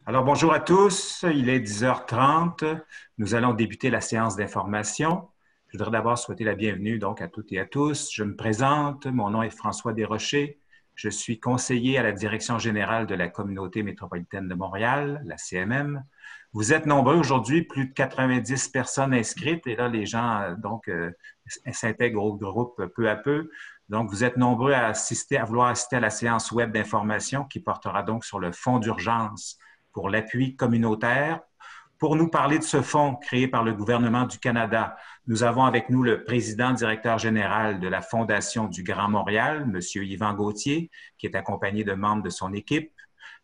Alors, bonjour à tous. Il est 10h30. Nous allons débuter la séance d'information. Je voudrais d'abord souhaiter la bienvenue donc à toutes et à tous. Je me présente. Mon nom est François Desrochers. Je suis conseiller à la Direction générale de la Communauté métropolitaine de Montréal, la CMM. Vous êtes nombreux aujourd'hui, plus de 90 personnes inscrites, et là, les gens s'intègrent au groupe peu à peu. Donc, vous êtes nombreux à vouloir assister à la séance web d'information qui portera donc sur le fonds d'urgence pour l'appui communautaire. Pour nous parler de ce fonds créé par le gouvernement du Canada, nous avons avec nous le président directeur général de la Fondation du Grand Montréal, M. Yvan Gauthier, qui est accompagné de membres de son équipe.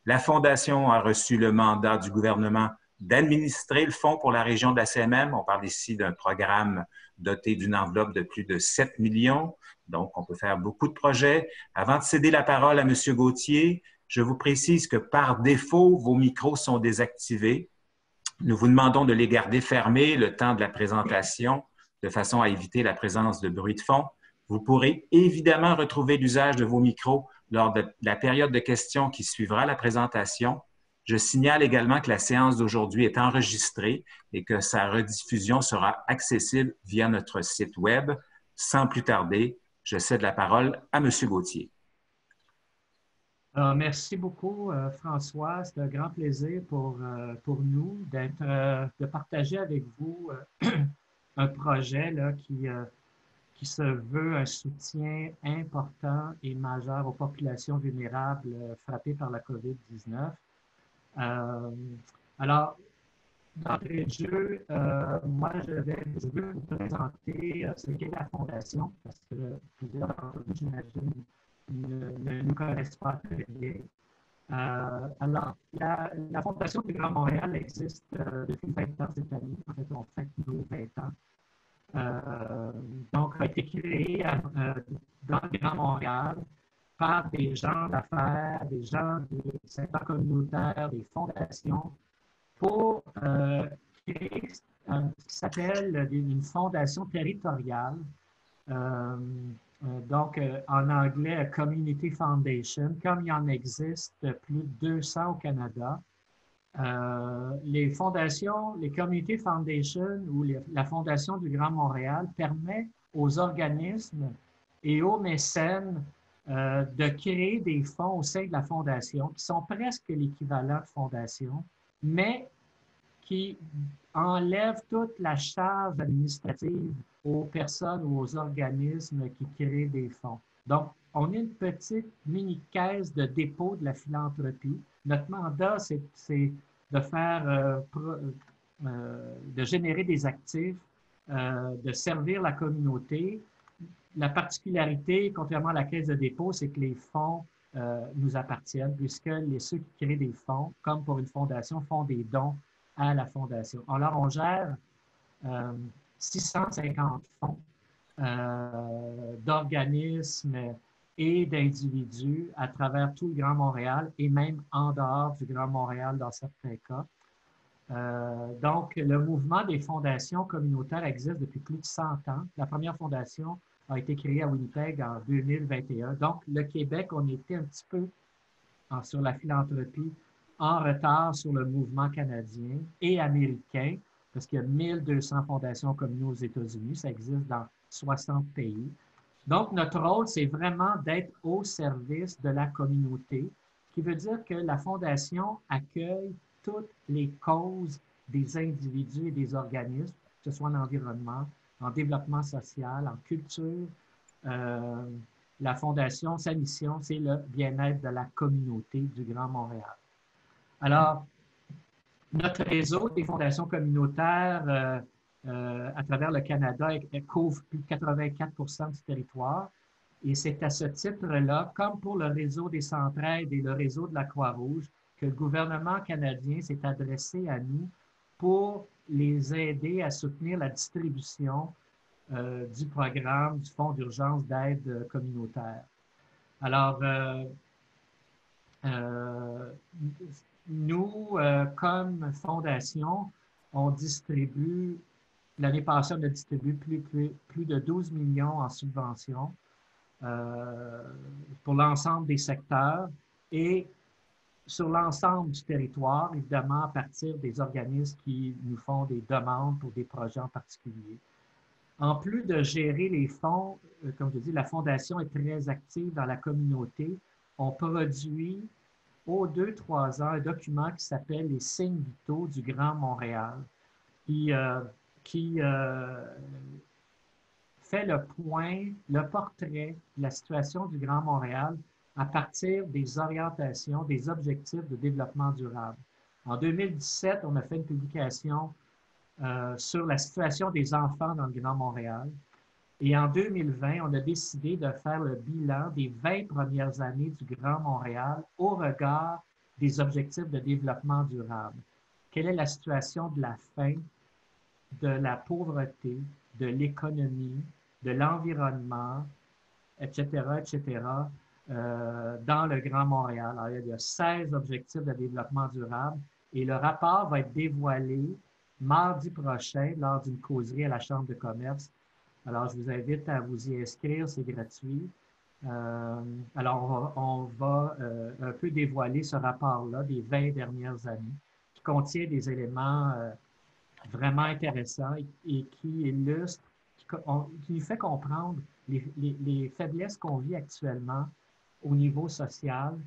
La Fondation a reçu le mandat du gouvernement d'administrer le fonds pour la région de la CMM. On parle ici d'un programme doté d'une enveloppe de plus de 7 millions. Donc, on peut faire beaucoup de projets. Avant de céder la parole à M. Gauthier, je vous précise que par défaut, vos micros sont désactivés. Nous vous demandons de les garder fermés le temps de la présentation de façon à éviter la présence de bruit de fond. Vous pourrez évidemment retrouver l'usage de vos micros lors de la période de questions qui suivra la présentation. Je signale également que la séance d'aujourd'hui est enregistrée et que sa rediffusion sera accessible via notre site Web. Sans plus tarder, je cède la parole à M. Gauthier. Alors, merci beaucoup, François. C'est un grand plaisir pour nous de partager avec vous un projet là, qui se veut un soutien important et majeur aux populations vulnérables frappées par la COVID-19. Euh, alors, d'entrée de jeu, moi, je veux vous présenter ce qu'est la Fondation, parce que plusieurs d'entre vous, j'imagine, ne nous connaissent pas très bien. Alors, la Fondation du Grand Montréal existe depuis 20 ans cette année. En fait, on fête nos 20 ans. Donc, a été créée dans le Grand Montréal par des gens d'affaires, des gens du secteur communautaire, des fondations, pour créer ce qui s'appelle une fondation territoriale. Euh, en anglais, a Community Foundation, comme il y en existe plus de 200 au Canada. Les fondations, les Community Foundation ou la Fondation du Grand Montréal permet aux organismes et aux mécènes de créer des fonds au sein de la fondation qui sont presque l'équivalent de fondation, mais qui enlève toute la charge administrative aux personnes ou aux organismes qui créent des fonds. Donc, on est une petite mini-caisse de dépôt de la philanthropie. Notre mandat, c'est de faire, de générer des actifs, de servir la communauté. La particularité, contrairement à la caisse de dépôt, c'est que les fonds nous appartiennent, puisque ceux qui créent des fonds, comme pour une fondation, font des dons à la fondation. Alors, on gère 650 fonds d'organismes et d'individus à travers tout le Grand Montréal et même en dehors du Grand Montréal dans certains cas. Donc, le mouvement des fondations communautaires existe depuis plus de 100 ans. La première fondation a été créée à Winnipeg en 2021. Donc, le Québec, on était un petit peu sur la philanthropie en retard sur le mouvement canadien et américain, parce qu'il y a 1200 fondations comme nous aux États-Unis. Ça existe dans 60 pays. Donc, notre rôle, c'est vraiment d'être au service de la communauté, qui veut dire que la Fondation accueille toutes les causes des individus et des organismes, que ce soit en environnement, en développement social, en culture. La Fondation, sa mission, c'est le bien-être de la communauté du Grand Montréal. Alors, notre réseau des fondations communautaires à travers le Canada couvre plus de 84 du territoire. Et c'est à ce titre-là, comme pour le réseau des Centraides et le réseau de la Croix-Rouge, que le gouvernement canadien s'est adressé à nous pour les aider à soutenir la distribution du programme du Fonds d'urgence d'aide communautaire. Alors, nous, comme fondation, on distribue, l'année passée, on a distribué plus de 12 millions en subventions pour l'ensemble des secteurs et sur l'ensemble du territoire, évidemment, à partir des organismes qui nous font des demandes pour des projets en particulier. En plus de gérer les fonds, comme je dis, la Fondation est très active dans la communauté. On produit aux 2-3 ans un document qui s'appelle les signes vitaux du Grand Montréal, qui, qui fait le point, le portrait de la situation du Grand Montréal à partir des orientations, des objectifs de développement durable. En 2017, on a fait une publication sur la situation des enfants dans le Grand Montréal. Et en 2020, on a décidé de faire le bilan des 20 premières années du Grand Montréal au regard des objectifs de développement durable. Quelle est la situation de la faim, de la pauvreté, de l'économie, de l'environnement, etc., etc., dans le Grand Montréal. Alors, il y a 16 objectifs de développement durable et le rapport va être dévoilé mardi prochain lors d'une causerie à la Chambre de commerce. Alors, je vous invite à vous y inscrire, c'est gratuit. Alors, on va un peu dévoiler ce rapport-là des 20 dernières années qui contient des éléments vraiment intéressants et qui illustre, qui nous fait comprendre les faiblesses qu'on vit actuellement au niveau social,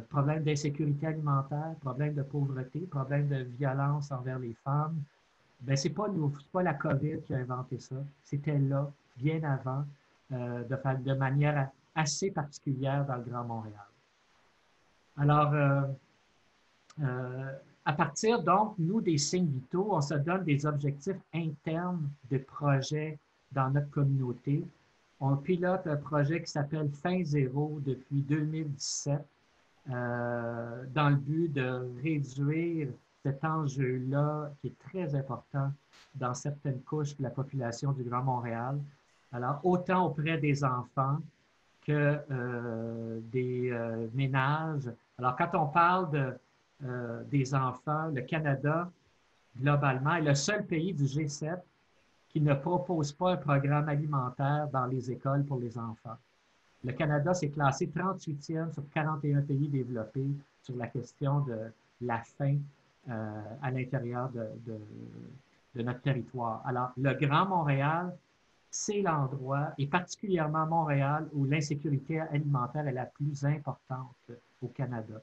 problèmes d'insécurité alimentaire, problèmes de pauvreté, problèmes de violence envers les femmes. Ben, c'est pas la COVID qui a inventé ça. C'était là, bien avant, de manière assez particulière dans le Grand Montréal. Alors, à partir, donc, nous, des signes vitaux, on se donne des objectifs internes de projets dans notre communauté. On pilote un projet qui s'appelle Fin Zéro depuis 2017 dans le but de réduire cet enjeu-là qui est très important dans certaines couches de la population du Grand Montréal. Alors, autant auprès des enfants que des ménages. Alors, quand on parle des enfants, le Canada, globalement, est le seul pays du G7 qui ne propose pas un programme alimentaire dans les écoles pour les enfants. Le Canada s'est classé 38e sur 41 pays développés sur la question de la faim à l'intérieur de notre territoire. Alors, le Grand Montréal, c'est l'endroit, et particulièrement Montréal, où l'insécurité alimentaire est la plus importante au Canada.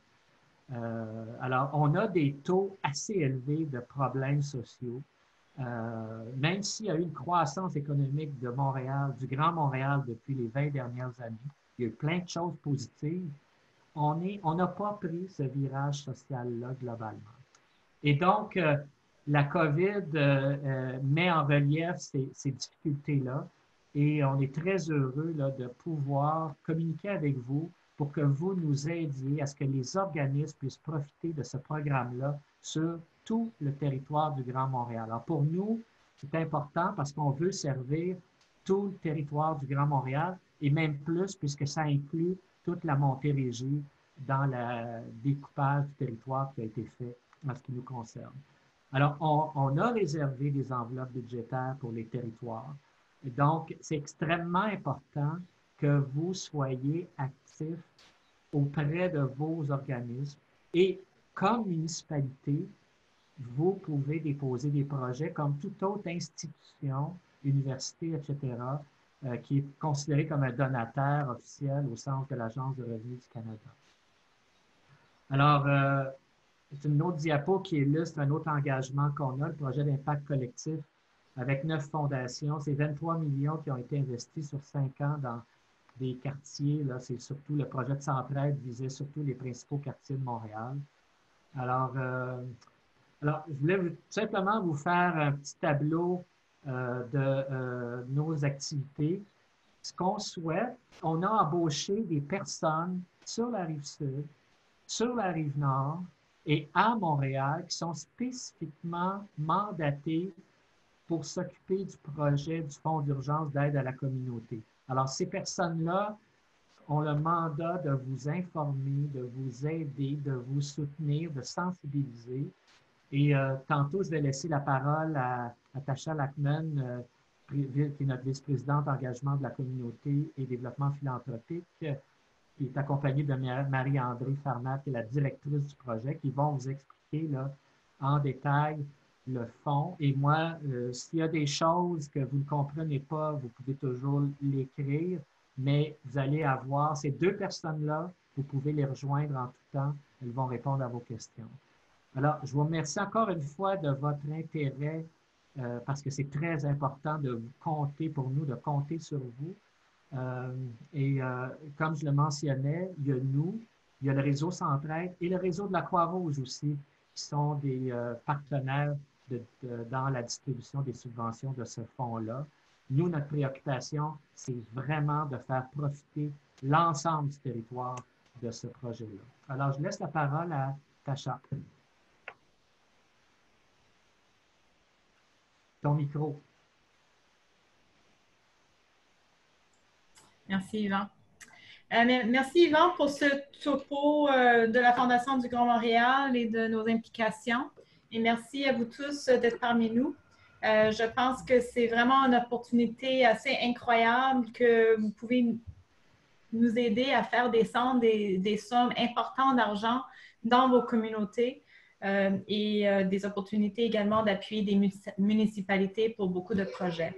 Alors, on a des taux assez élevés de problèmes sociaux. Même s'il y a eu une croissance économique de Montréal, du Grand Montréal depuis les 20 dernières années, il y a eu plein de choses positives, on n'a pas pris ce virage social-là globalement. Et donc, la COVID met en relief ces difficultés-là et on est très heureux là, de pouvoir communiquer avec vous pour que vous nous aidiez à ce que les organismes puissent profiter de ce programme-là sur tout le territoire du Grand Montréal. Alors pour nous, c'est important parce qu'on veut servir tout le territoire du Grand Montréal et même plus puisque ça inclut toute la Montérégie dans le découpage du territoire qui a été fait en ce qui nous concerne. Alors, on a réservé des enveloppes budgétaires pour les territoires. Et donc, c'est extrêmement important que vous soyez actifs auprès de vos organismes et comme municipalité, vous pouvez déposer des projets comme toute autre institution, université, etc., qui est considérée comme un donateur officiel au sens de l'Agence de revenus du Canada. Alors, c'est une autre diapo qui illustre un autre engagement qu'on a, le projet d'impact collectif avec 9 fondations. C'est 23 millions qui ont été investis sur 5 ans dans des quartiers. Là, c'est surtout le projet de Centraide visait surtout les principaux quartiers de Montréal. Alors, je voulais tout simplement vous faire un petit tableau de nos activités. Ce qu'on souhaite, on a embauché des personnes sur la rive sud, sur la rive nord et à Montréal qui sont spécifiquement mandatées pour s'occuper du projet du Fonds d'urgence d'aide à la communauté. Alors, ces personnes-là ont le mandat de vous informer, de vous aider, de vous soutenir, de sensibiliser. Et tantôt, je vais laisser la parole à Tasha Lackman, qui est notre vice-présidente engagement de la communauté et développement philanthropique, qui est accompagnée de Marie-André Farnat, qui est la directrice du projet, qui vont vous expliquer là, en détail le fond. Et moi, s'il y a des choses que vous ne comprenez pas, vous pouvez toujours l'écrire, mais vous allez avoir ces deux personnes-là, vous pouvez les rejoindre en tout temps, elles vont répondre à vos questions. Alors, je vous remercie encore une fois de votre intérêt parce que c'est très important de compter pour nous, de compter sur vous. Comme je le mentionnais, il y a nous, il y a le réseau Centraide et le réseau de la Croix-Rouge aussi, qui sont des partenaires dans la distribution des subventions de ce fonds-là. Nous, notre préoccupation, c'est vraiment de faire profiter l'ensemble du territoire de ce projet-là. Alors, je laisse la parole à Tacha. Ton micro. Merci, Yvan. Merci, Yvan, pour ce topo de la Fondation du Grand Montréal et de nos implications. Et merci à vous tous d'être parmi nous. Je pense que c'est vraiment une opportunité assez incroyable que vous pouvez nous aider à faire descendre des sommes importantes d'argent dans vos communautés et des opportunités également d'appuyer des municipalités pour beaucoup de projets.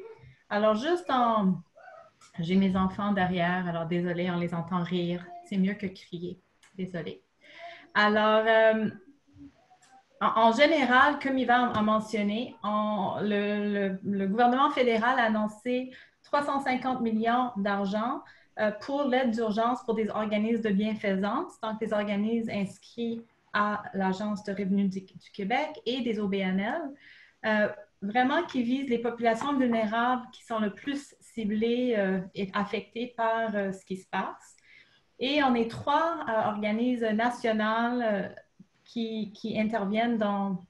Alors, j'ai mes enfants derrière, alors désolée, on les entend rire. C'est mieux que crier. Désolée. Alors, en général, comme Yvan a mentionné, le gouvernement fédéral a annoncé 350 millions d'argent pour l'aide d'urgence pour des organismes de bienfaisance, donc des organismes inscrits à l'Agence de revenus du Québec et des OBNL, vraiment qui visent les populations vulnérables qui sont le plus ciblées et affectées par ce qui se passe. Et on est 3 organismes nationaux qui interviennent comme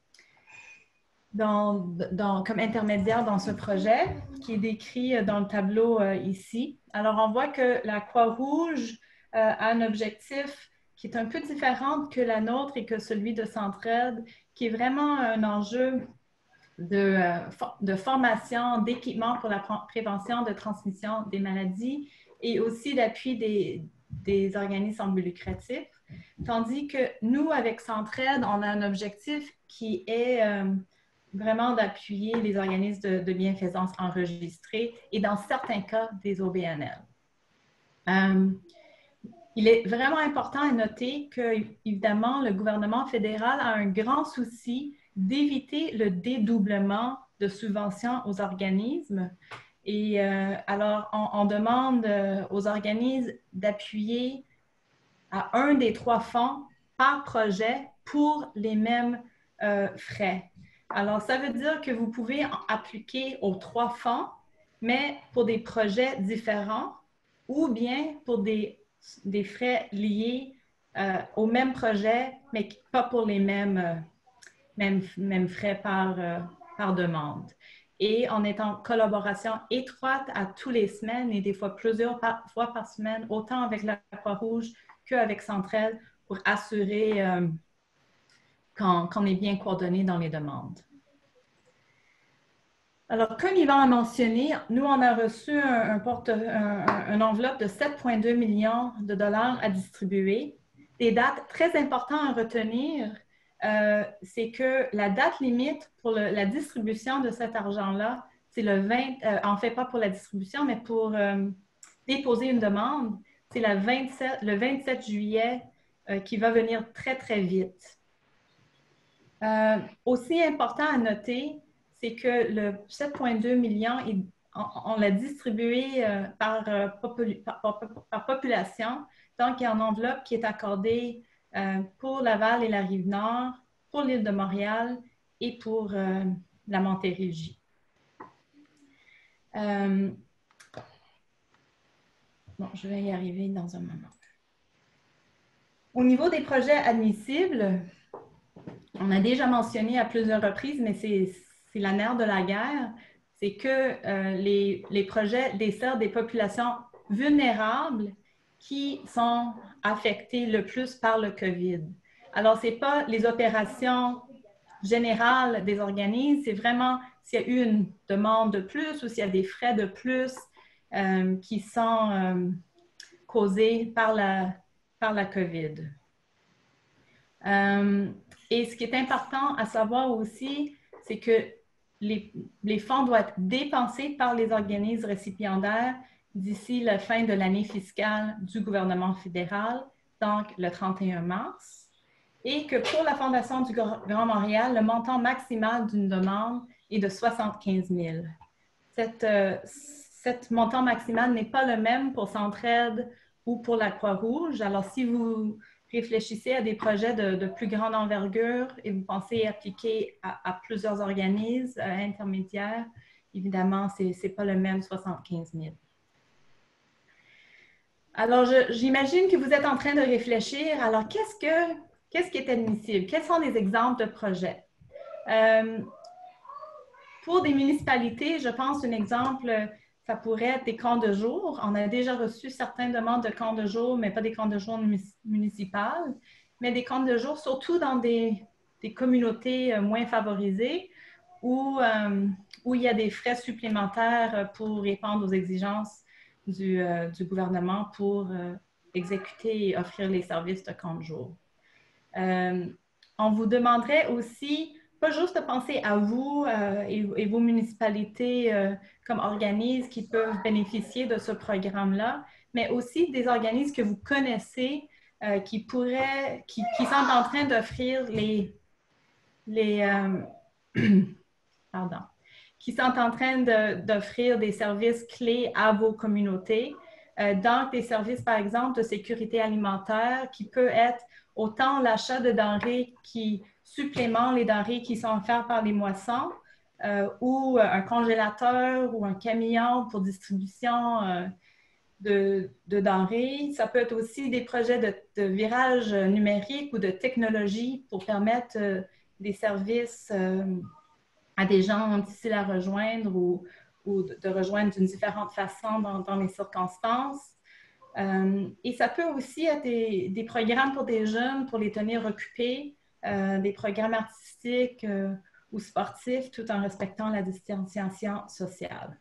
intermédiaire dans ce projet, qui est décrit dans le tableau ici. Alors, on voit que la Croix-Rouge a un objectif qui est un peu différent que la nôtre et que celui de Centraide, qui est vraiment un enjeu de formation, d'équipement pour la prévention de transmission des maladies et aussi d'appui des organismes sans but lucratif. Tandis que nous, avec Centraide, on a un objectif qui est vraiment d'appuyer les organismes de bienfaisance enregistrés et dans certains cas, des OBNL. Il est vraiment important à noter que, évidemment, le gouvernement fédéral a un grand souci d'éviter le dédoublement de subventions aux organismes. Et alors, on demande aux organismes d'appuyer à un des 3 fonds par projet pour les mêmes frais. Alors, ça veut dire que vous pouvez appliquer aux 3 fonds, mais pour des projets différents ou bien pour des frais liés au même projet, mais pas pour les mêmes frais par demande. Et on est en collaboration étroite à tous les semaines et des fois plusieurs fois par semaine, autant avec la Croix-Rouge qu'avec Centraide pour assurer qu'on est bien coordonné dans les demandes. Alors, comme Yvan a mentionné, nous, on a reçu une enveloppe de 7,2 millions de dollars à distribuer. Des dates très importantes à retenir, c'est que la date limite pour la distribution de cet argent-là, c'est le 20, en fait pas pour la distribution, mais pour déposer une demande, c'est le 27 juillet qui va venir très, très vite. Aussi important à noter, c'est que le 7,2 millions, on l'a distribué par population. Donc, il y a une enveloppe qui est accordée pour Laval et la Rive-Nord, pour l'île de Montréal et pour la Montérégie. Bon, je vais y arriver dans un moment. Au niveau des projets admissibles, on a déjà mentionné à plusieurs reprises, mais c'est la nerf de la guerre, c'est que les projets desservent des populations vulnérables qui sont affectées le plus par le COVID. Alors, ce n'est pas les opérations générales des organismes, c'est vraiment s'il y a eu une demande de plus ou s'il y a des frais de plus qui sont causés par la COVID. Et ce qui est important à savoir aussi, c'est que les fonds doivent être dépensés par les organismes récipiendaires d'ici la fin de l'année fiscale du gouvernement fédéral, donc le 31 mars, et que pour la Fondation du Grand Montréal, le montant maximal d'une demande est de 75 000. Cet montant maximal n'est pas le même pour Centraide ou pour la Croix-Rouge. Alors, si vous réfléchissez à des projets de plus grande envergure et vous pensez appliquer à plusieurs organismes intermédiaires, évidemment, ce n'est pas le même 75 000. Alors, j'imagine que vous êtes en train de réfléchir. Alors, qu'est-ce qui est admissible? Quels sont les exemples de projets? Pour des municipalités, je pense un exemple, ça pourrait être des camps de jour. On a déjà reçu certaines demandes de camps de jour, mais pas des camps de jour municipales, mais des camps de jour, surtout dans des communautés moins favorisées où il y a des frais supplémentaires pour répondre aux exigences du gouvernement pour exécuter et offrir les services de camp de jour. On vous demanderait aussi pas juste de penser à vous et vos municipalités comme organismes qui peuvent bénéficier de ce programme-là, mais aussi des organismes que vous connaissez qui sont en train d'offrir qui sont en train d'offrir des services clés à vos communautés. Donc, des services, par exemple, de sécurité alimentaire qui peut être autant l'achat de denrées qui supplémentent les denrées qui sont offertes par les moissons ou un congélateur ou un camion pour distribution de denrées. Ça peut être aussi des projets de virage numérique ou de technologie pour permettre des services à des gens difficiles à rejoindre ou de rejoindre d'une différente façon dans les circonstances. Et ça peut aussi être des programmes pour des jeunes pour les tenir occupés, des programmes artistiques ou sportifs tout en respectant la distanciation sociale.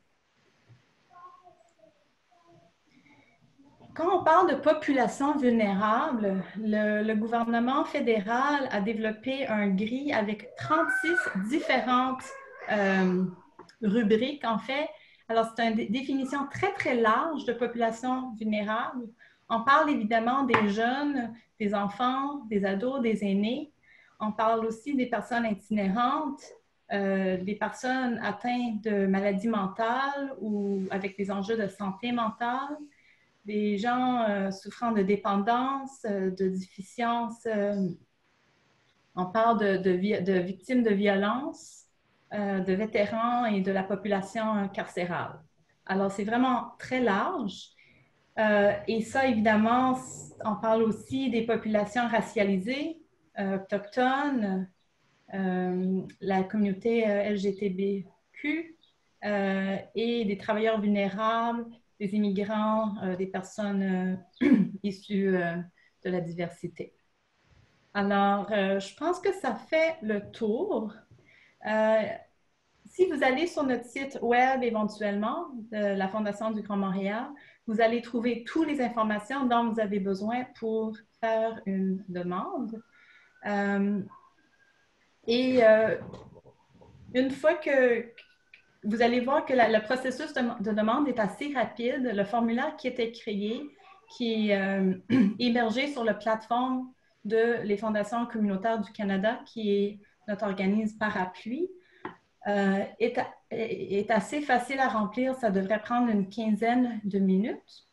Quand on parle de population vulnérable, le gouvernement fédéral a développé un grille avec 36 différentes rubriques, en fait. Alors, c'est une définition très, très large de population vulnérable. On parle évidemment des jeunes, des enfants, des ados, des aînés. On parle aussi des personnes itinérantes, des personnes atteintes de maladies mentales ou avec des enjeux de santé mentale, des gens souffrant de dépendance, de déficience. On parle de victimes de violences, de vétérans et de la population carcérale. Alors, c'est vraiment très large. Et ça, évidemment, on parle aussi des populations racialisées, autochtones, la communauté LGBTQ et des travailleurs vulnérables, des immigrants, des personnes issues de la diversité. Alors, je pense que ça fait le tour. Si vous allez sur notre site web éventuellement de la Fondation du Grand Montréal, vous allez trouver toutes les informations dont vous avez besoin pour faire une demande. Une fois que vous allez voir que le processus de demande est assez rapide, le formulaire qui était créé, qui est hébergé sur la plateforme de les Fondations communautaires du Canada, qui est notre organisme parapluie, est assez facile à remplir. Ça devrait prendre une quinzaine de minutes.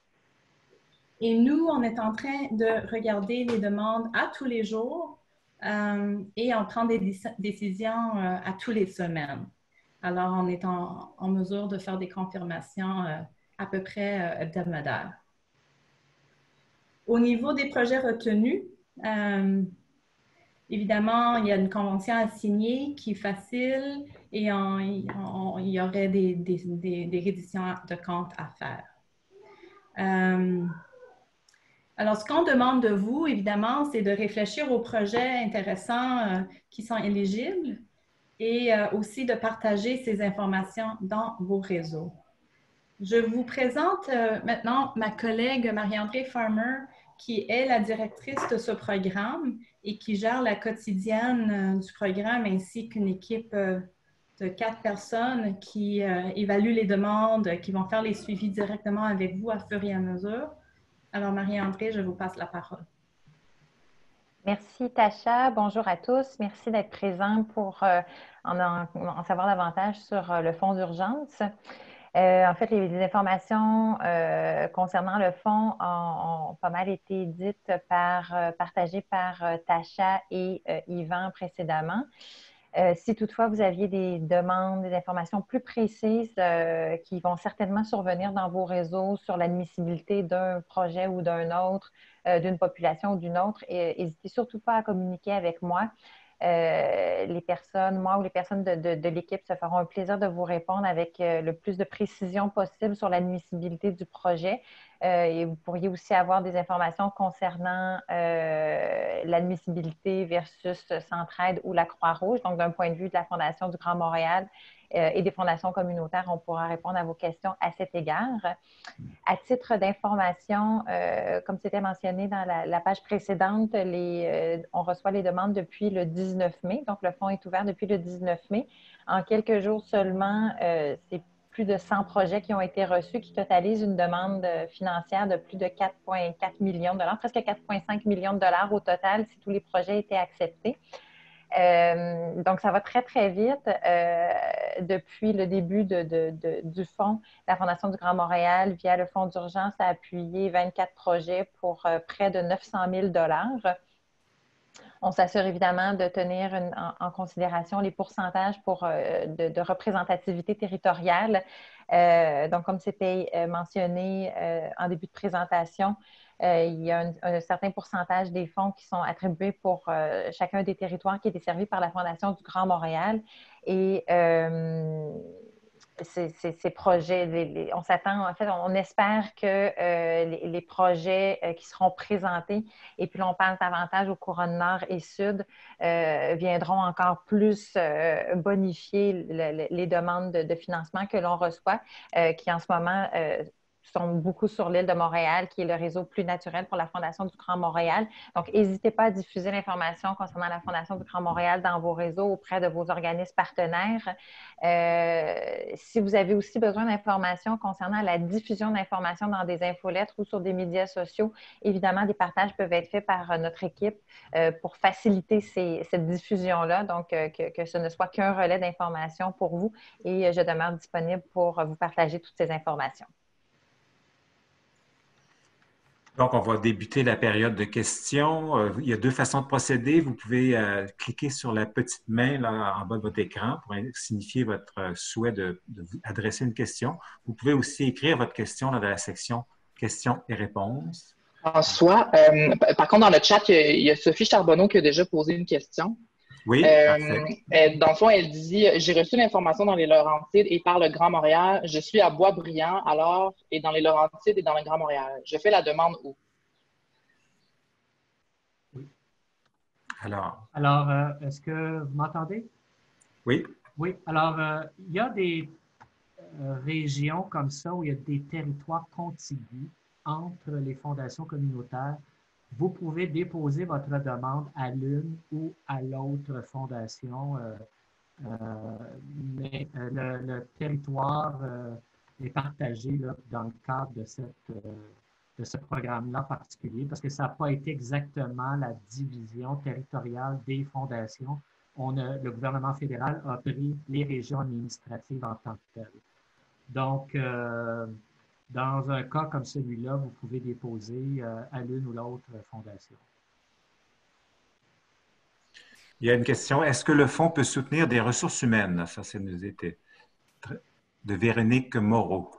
Et nous, on est en train de regarder les demandes à tous les jours et on prend des décisions à tous les semaines. Alors, on est en mesure de faire des confirmations à peu près hebdomadaires. Au niveau des projets retenus, évidemment, il y a une convention à signer qui est facile et il y aurait des redditions de comptes à faire. Alors, ce qu'on demande de vous, évidemment, c'est de réfléchir aux projets intéressants qui sont éligibles et aussi de partager ces informations dans vos réseaux. Je vous présente maintenant ma collègue Marie-André Farmer, qui est la directrice de ce programme et qui gère la quotidienne du programme, ainsi qu'une équipe de 4 personnes qui évaluent les demandes, qui vont faire les suivis directement avec vous à fur et à mesure. Alors, Marie-André, je vous passe la parole. Merci, Tasha. Bonjour à tous. Merci d'être présent pour en savoir davantage sur le fonds d'urgence. En fait, les informations concernant le fonds ont pas mal été dites partagées par Tasha et Yvan précédemment. Si toutefois vous aviez des demandes, des informations plus précises qui vont certainement survenir dans vos réseaux sur l'admissibilité d'un projet ou d'un autre, d'une population ou d'une autre, n'hésitez surtout pas à communiquer avec moi. Moi ou les personnes de l'équipe se feront un plaisir de vous répondre avec le plus de précision possible sur l'admissibilité du projet. Et vous pourriez aussi avoir des informations concernant l'admissibilité versus Centraide ou la Croix-Rouge. Donc, d'un point de vue de la Fondation du Grand Montréal et des fondations communautaires, on pourra répondre à vos questions à cet égard. À titre d'information, comme c'était mentionné dans la page précédente, on reçoit les demandes depuis le 19 mai. Donc, le fonds est ouvert depuis le 19 mai. En quelques jours seulement, c'est plus de 100 projets qui ont été reçus, qui totalisent une demande financière de plus de 4,4 millions de dollars, presque 4,5 millions de dollars au total si tous les projets étaient acceptés. Donc, ça va très, très vite. Depuis le début du fonds, la Fondation du Grand Montréal, via le fonds d'urgence, a appuyé 24 projets pour près de 900 000 dollars. On s'assure évidemment de tenir en considération les pourcentages de représentativité territoriale. Donc, comme c'était mentionné en début de présentation, il y a un certain pourcentage des fonds qui sont attribués pour chacun des territoires qui est desservi par la Fondation du Grand Montréal. Et ces projets, on s'attend, en fait, on espère que les projets qui seront présentés, et puis on parle davantage aux couronnes nord et sud, viendront encore plus bonifier les demandes de financement que l'on reçoit, qui en ce moment sont beaucoup sur l'île de Montréal, qui est le réseau plus naturel pour la Fondation du Grand Montréal. Donc, n'hésitez pas à diffuser l'information concernant la Fondation du Grand Montréal dans vos réseaux auprès de vos organismes partenaires. Si vous avez aussi besoin d'informations concernant la diffusion d'informations dans des infolettres ou sur des médias sociaux, évidemment, des partages peuvent être faits par notre équipe pour faciliter cette diffusion-là, donc que ce ne soit qu'un relais d'informations pour vous, et je demeure disponible pour vous partager toutes ces informations. Donc, on va débuter la période de questions. Il y a 2 façons de procéder. Vous pouvez cliquer sur la petite main là, en bas de votre écran pour signifier votre souhait de vous adresser une question. Vous pouvez aussi écrire votre question dans la section questions et réponses. François, par contre, dans le chat, il y a Sophie Charbonneau qui a déjà posé une question. Oui, parfait. Dans le fond, elle dit « J'ai reçu l'information dans les Laurentides et par le Grand Montréal. Je suis à Boisbriand, alors, et dans les Laurentides et dans le Grand Montréal. Je fais la demande où? » Oui. Alors, est-ce que vous m'entendez? Oui. Oui. Alors, il y a des régions comme ça où il y a des territoires contigus entre les fondations communautaires. Vous pouvez déposer votre demande à l'une ou à l'autre fondation, mais le territoire est partagé là, dans le cadre de ce programme-là particulier, parce que ça n'a pas été exactement la division territoriale des fondations. Le gouvernement fédéral a pris les régions administratives en tant que telles. Donc, dans un cas comme celui-là, vous pouvez déposer à l'une ou l'autre fondation. Il y a une question. Est-ce que le fonds peut soutenir des ressources humaines? Ça, c'est nous était de Véronique Moreau.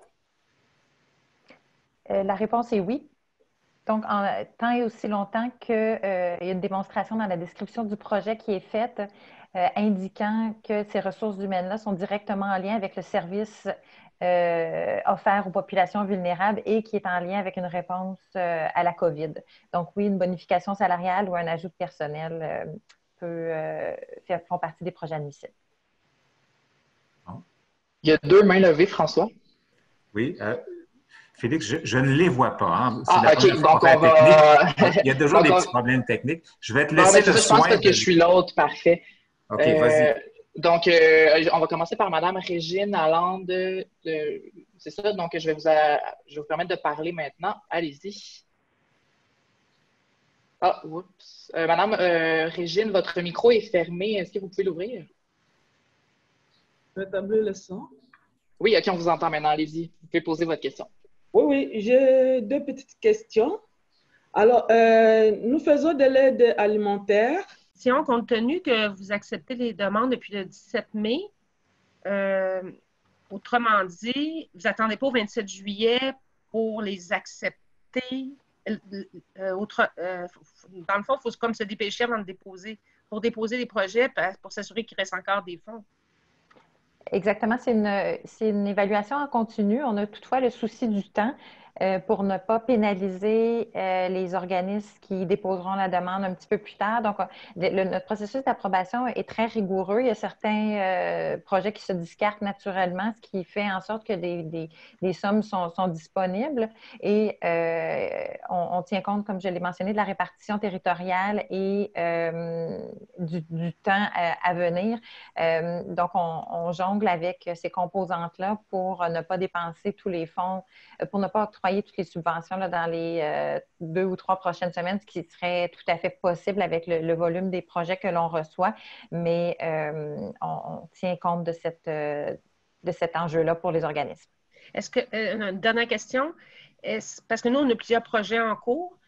La réponse est oui. Donc, tant et aussi longtemps qu'il y a une démonstration dans la description du projet qui est faite indiquant que ces ressources humaines-là sont directement en lien avec le service offert aux populations vulnérables et qui est en lien avec une réponse à la COVID. Donc, oui, une bonification salariale ou un ajout de personnel font partie des projets admissibles. Il y a 2 mains levées, François. Oui. Félix, je ne les vois pas. Hein. C'est Ah, la OK. première fois qu'on Donc, fait on la technique. va... Il y a toujours donc, des petits problèmes techniques. Je vais te bon, laisser ben, c'est le ça, je pense soin parce que de... je suis l'autre. Parfait. OK, vas-y. Euh, donc, on va commencer par Madame Régine Lalande. C'est ça, donc je vais vous permettre de parler maintenant. Allez-y. Ah, oups. Madame Régine, votre micro est fermé. Est-ce que vous pouvez l'ouvrir? Rétablir le son. Oui, OK, on vous entend maintenant. Allez-y. Vous pouvez poser votre question. Oui, oui, j'ai deux petites questions. Alors, nous faisons de l'aide alimentaire. Compte tenu que vous acceptez les demandes depuis le 17 mai, autrement dit, vous n'attendez pas au 27 juillet pour les accepter. Dans le fond, il faut comme se dépêcher avant de déposer, pour déposer les projets, pour s'assurer qu'il reste encore des fonds. Exactement, c'est une évaluation en continu. On a toutefois le souci du temps pour ne pas pénaliser les organismes qui déposeront la demande un petit peu plus tard. Donc, notre processus d'approbation est très rigoureux. Il y a certains projets qui se discartent naturellement, ce qui fait en sorte que des sommes sont disponibles et on tient compte, comme je l'ai mentionné, de la répartition territoriale et du temps à venir. Donc, on jongle avec ces composantes-là pour ne pas dépenser tous les fonds, pour ne pas octroyer toutes les subventions là, dans les 2 ou 3 prochaines semaines, ce qui serait tout à fait possible avec le volume des projets que l'on reçoit. Mais on tient compte de cet enjeu-là pour les organismes. Est-ce que, une dernière question, parce que nous, on a plusieurs projets en cours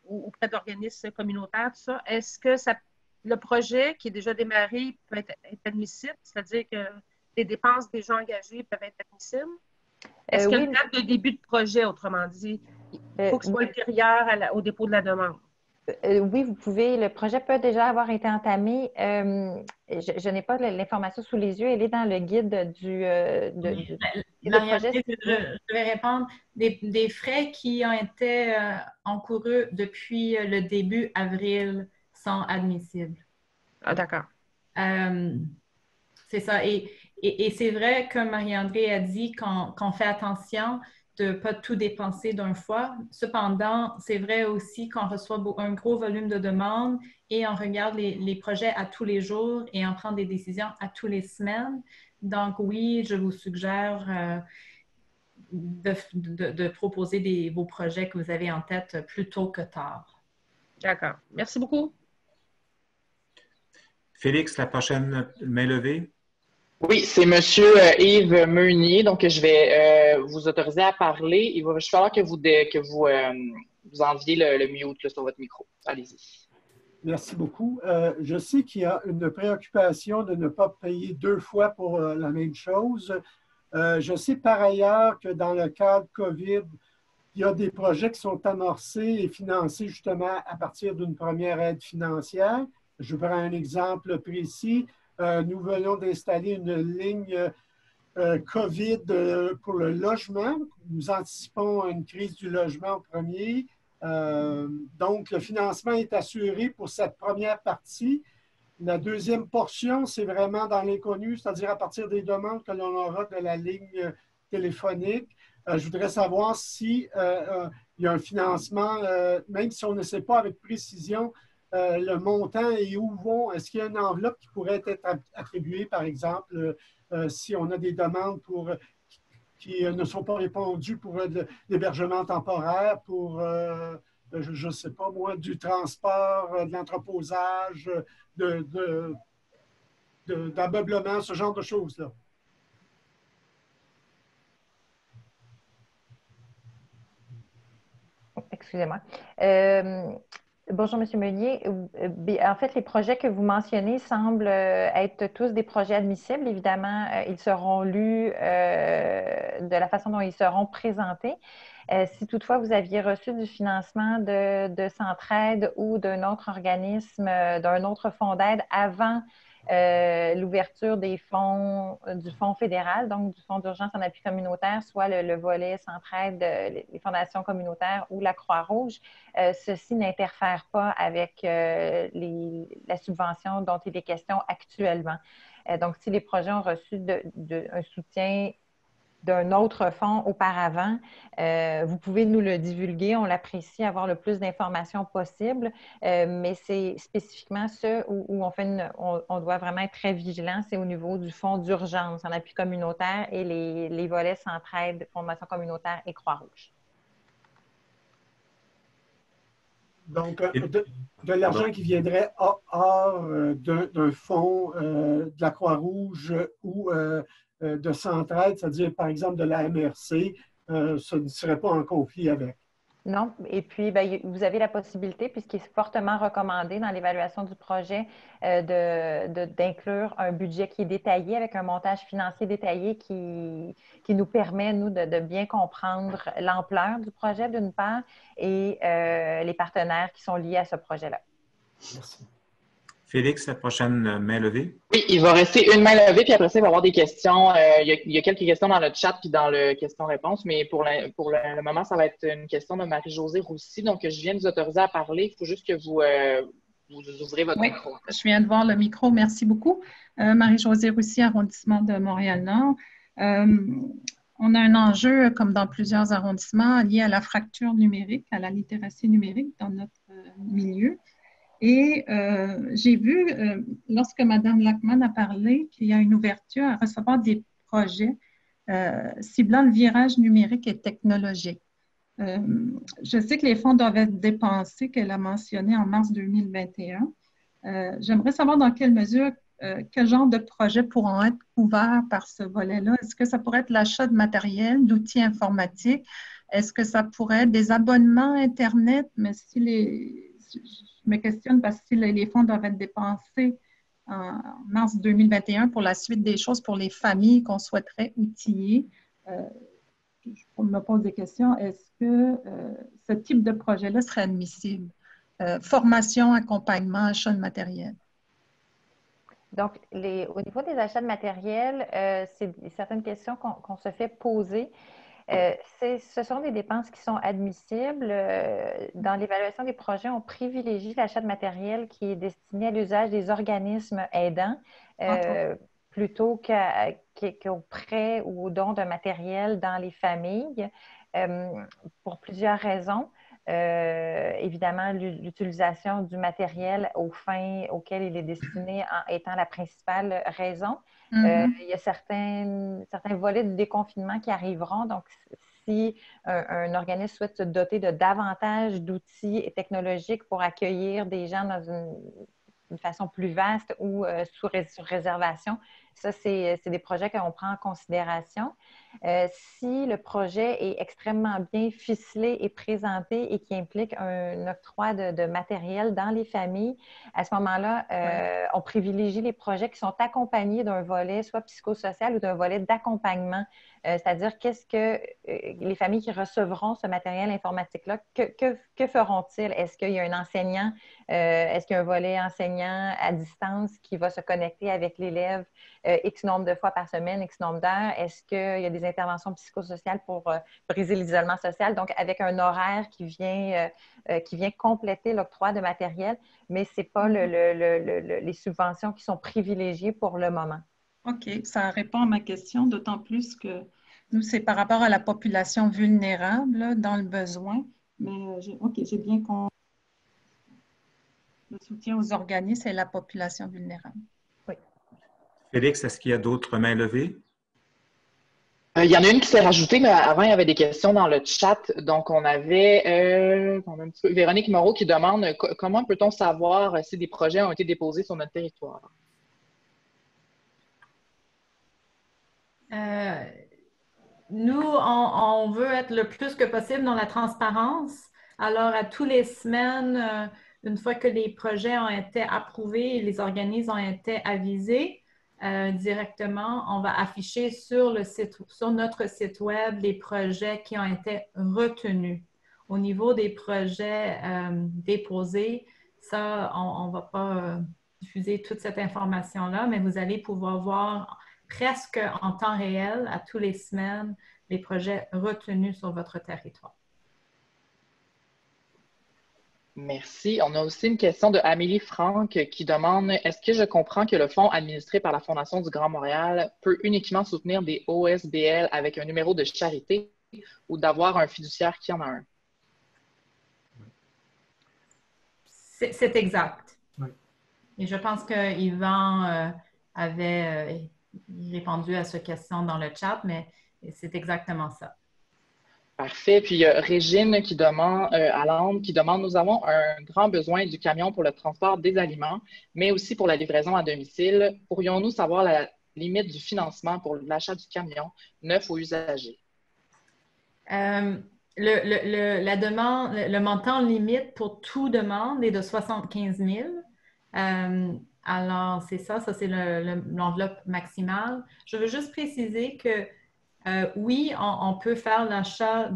auprès d'organismes communautaires, tout ça. Est-ce que le projet qui est déjà démarré peut être admissible, c'est-à-dire que les dépenses déjà engagées peuvent être admissibles? Est-ce qu'il y a une date de début de projet, autrement dit? Il faut que ce soit ultérieur au dépôt de la demande. Oui, vous pouvez. Le projet peut déjà avoir été entamé. Je n'ai pas l'information sous les yeux. Elle est dans le guide du projet. Je vais répondre. Des frais qui ont été encourus depuis le début avril sont admissibles. Ah, d'accord. C'est ça. Et c'est vrai, comme Marie-André a dit, qu'on fait attention de ne pas tout dépenser d'une fois. Cependant, c'est vrai aussi qu'on reçoit un gros volume de demandes et on regarde les projets à tous les jours et on prend des décisions à toutes les semaines. Donc oui, je vous suggère de proposer vos projets que vous avez en tête plus tôt que tard. D'accord. Merci beaucoup. Félix, la prochaine main levée. Oui, c'est M. Yves Meunier. Donc, je vais vous autoriser à parler. Il va falloir que vous enleviez le mute là, sur votre micro. Allez-y. Merci beaucoup. Je sais qu'il y a une préoccupation de ne pas payer 2 fois pour la même chose. Je sais par ailleurs que dans le cadre COVID, il y a des projets qui sont amorcés et financés justement à partir d'une première aide financière. Je prends un exemple précis. Nous venons d'installer une ligne COVID pour le logement. Nous anticipons une crise du logement au premier. Donc, le financement est assuré pour cette première partie. La deuxième portion, c'est vraiment dans l'inconnu, c'est-à-dire à partir des demandes que l'on aura de la ligne téléphonique. Je voudrais savoir si il y a un financement, même si on ne sait pas avec précision le montant et où vont. Est-ce qu'il y a une enveloppe qui pourrait être attribuée, par exemple, si on a des demandes qui ne sont pas répondues pour l'hébergement temporaire, pour, je ne sais pas moi, du transport, de l'entreposage, d'ameublement, ce genre de choses-là. Excusez-moi. Bonjour, M. Meunier. En fait, les projets que vous mentionnez semblent être tous des projets admissibles. Évidemment, ils seront lus de la façon dont ils seront présentés. Si toutefois vous aviez reçu du financement de Centraide ou d'un autre organisme, d'un autre fonds d'aide avant l'ouverture des fonds du fonds fédéral, donc du fonds d'urgence en appui communautaire, soit le volet Centraide, les fondations communautaires ou la Croix-Rouge, ceci n'interfère pas avec la subvention dont il est question actuellement. Donc, si les projets ont reçu un soutien d'un autre fonds auparavant, vous pouvez nous le divulguer. On l'apprécie, avoir le plus d'informations possible, mais c'est spécifiquement ce où on doit vraiment être très vigilant, c'est au niveau du fonds d'urgence en appui communautaire et les volets Centraide, Fondation communautaire et Croix-Rouge. Donc, de l'argent qui viendrait hors d'un fonds de la Croix-Rouge ou de Centraide, c'est-à-dire par exemple de la MRC, ça ne serait pas en conflit avec. Non, et puis vous avez la possibilité, puisqu'il est fortement recommandé dans l'évaluation du projet, d'inclure un budget qui est détaillé avec un montage financier détaillé qui nous permet, nous, de bien comprendre l'ampleur du projet d'une part et les partenaires qui sont liés à ce projet-là. Merci. Félix, la prochaine main levée. Oui, il va rester une main levée, puis après ça, il va y avoir des questions. Il y a quelques questions dans le chat puis dans le question-réponse, mais pour le moment, ça va être une question de Marie-Josée Roussy. Donc, je viens de vous autoriser à parler. Il faut juste que vous ouvrez votre micro. Je viens de voir le micro. Merci beaucoup. Marie-Josée Roussy, arrondissement de Montréal-Nord. On a un enjeu, comme dans plusieurs arrondissements, lié à la fracture numérique, à la littératie numérique dans notre milieu. Et j'ai vu, lorsque Mme Lachman a parlé, qu'il y a une ouverture à recevoir des projets ciblant le virage numérique et technologique. Je sais que les fonds doivent être dépensés, qu'elle a mentionné en mars 2021. J'aimerais savoir dans quelle mesure, quel genre de projets pourront être couverts par ce volet-là. Est-ce que ça pourrait être l'achat de matériel, d'outils informatiques? Est-ce que ça pourrait être des abonnements Internet? Mais si je me questionne parce que si les fonds doivent être dépensés en mars 2021 pour la suite des choses pour les familles qu'on souhaiterait outiller. Je me pose des questions. Est-ce que ce type de projet-là serait admissible? Formation, accompagnement, achat de matériel. Donc, au niveau des achats de matériel, c'est certaines questions qu'on se fait poser. Ce sont des dépenses qui sont admissibles. Dans l'évaluation des projets, on privilégie l'achat de matériel qui est destiné à l'usage des organismes aidants plutôt qu'au prêt ou au don de matériel dans les familles pour plusieurs raisons. Évidemment, l'utilisation du matériel aux fins auxquelles il est destiné étant la principale raison. Il y a certains volets de déconfinement qui arriveront. Donc, si un organisme souhaite se doter de davantage d'outils technologiques pour accueillir des gens dans une façon plus vaste ou sur réservation, ça, c'est des projets qu'on prend en considération. Si le projet est extrêmement bien ficelé et présenté et qui implique un octroi de matériel dans les familles, à ce moment-là, on privilégie les projets qui sont accompagnés d'un volet soit psychosocial ou d'un volet d'accompagnement. C'est-à-dire, qu'est-ce que les familles qui recevront ce matériel informatique-là, que feront-ils? Est-ce qu'il y a un enseignant, est-ce qu'il y a un volet enseignant à distance qui va se connecter avec l'élève X nombre de fois par semaine, X nombre d'heures? Est-ce qu'il y a des interventions psychosociales pour briser l'isolement social? Donc, avec un horaire qui vient compléter l'octroi de matériel, mais ce n'est pas les subventions qui sont privilégiées pour le moment. OK, ça répond à ma question, d'autant plus que nous, c'est par rapport à la population vulnérable là, dans le besoin. Mais j'ai bien compris. Le soutien aux organismes et la population vulnérable. Oui. Félix, est-ce qu'il y a d'autres mains levées? Il y en a une qui s'est rajoutée, mais avant, il y avait des questions dans le chat. Donc, on avait un petit peu, Véronique Moreau qui demande comment peut-on savoir si des projets ont été déposés sur notre territoire? Nous, on veut être le plus que possible dans la transparence. Alors, à tous les semaines, une fois que les projets ont été approuvés et les organismes ont été avisés, directement, on va afficher sur notre site web les projets qui ont été retenus. Au niveau des projets déposés, ça, on ne va pas diffuser toute cette information-là, mais vous allez pouvoir voir presque en temps réel, à tous les semaines, les projets retenus sur votre territoire. Merci. On a aussi une question de Amélie Franck qui demande est-ce que je comprends que le fonds administré par la Fondation du Grand Montréal peut uniquement soutenir des OSBL avec un numéro de charité ou d'avoir un fiduciaire qui en a un? C'est exact. Oui. Et je pense que Yvan avait répondu à cette question dans le chat, mais c'est exactement ça. Parfait. Puis il y a Régine qui demande, à Londres, qui demande, nous avons un grand besoin du camion pour le transport des aliments, mais aussi pour la livraison à domicile. Pourrions-nous savoir la limite du financement pour l'achat du camion neuf ou usagé? La demande, le montant limite pour toute demande est de 75 000. Alors, c'est ça c'est l'enveloppe maximale. Je veux juste préciser que oui, on peut faire l'achat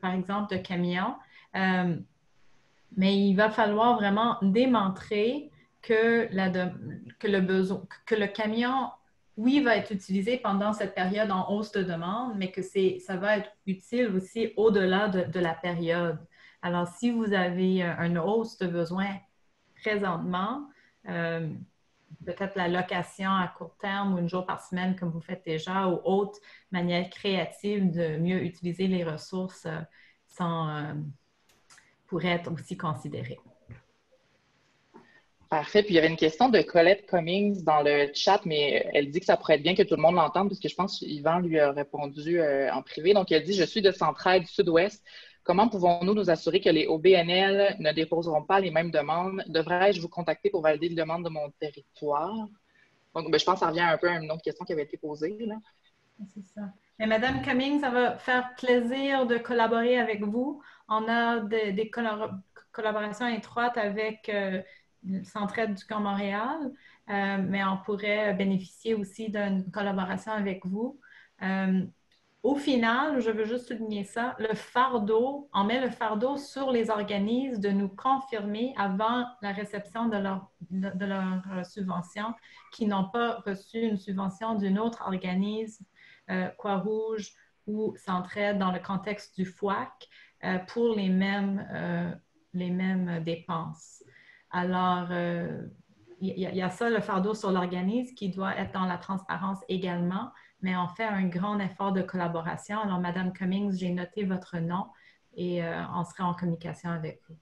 par exemple, de camions, mais il va falloir vraiment démontrer que le camion, oui, va être utilisé pendant cette période en hausse de demande, mais que ça va être utile aussi au-delà de la période. Alors, si vous avez une hausse de besoin présentement, peut-être la location à court terme ou une jour par semaine comme vous faites déjà, ou autre manière créative de mieux utiliser les ressources pourrait être aussi considérée. Parfait. Puis il y avait une question de Colette Cummings dans le chat, mais elle dit que ça pourrait être bien que tout le monde l'entende, parce que je pense qu'Yvan lui a répondu en privé. Donc, elle dit « Je suis de Centraide Sud-Ouest. Comment pouvons-nous nous assurer que les OBNL ne déposeront pas les mêmes demandes? Devrais-je vous contacter pour valider les demandes de mon territoire? » Donc, je pense que ça revient un peu à une autre question qui avait été posée, là. C'est ça. Mais Madame Cummings, ça va faire plaisir de collaborer avec vous. On a des collaborations étroites avec Centraide du Grand Montréal, mais on pourrait bénéficier aussi d'une collaboration avec vous. Au final, je veux juste souligner ça, on met le fardeau sur les organismes de nous confirmer avant la réception de leur subvention qu'ils n'ont pas reçu une subvention d'un autre organisme, Croix-Rouge ou Centraide dans le contexte du FOAC pour les mêmes dépenses. Alors, il y a ça, le fardeau sur l'organisme qui doit être dans la transparence également, mais on fait un grand effort de collaboration. Alors, Madame Cummings, j'ai noté votre nom et on sera en communication avec vous.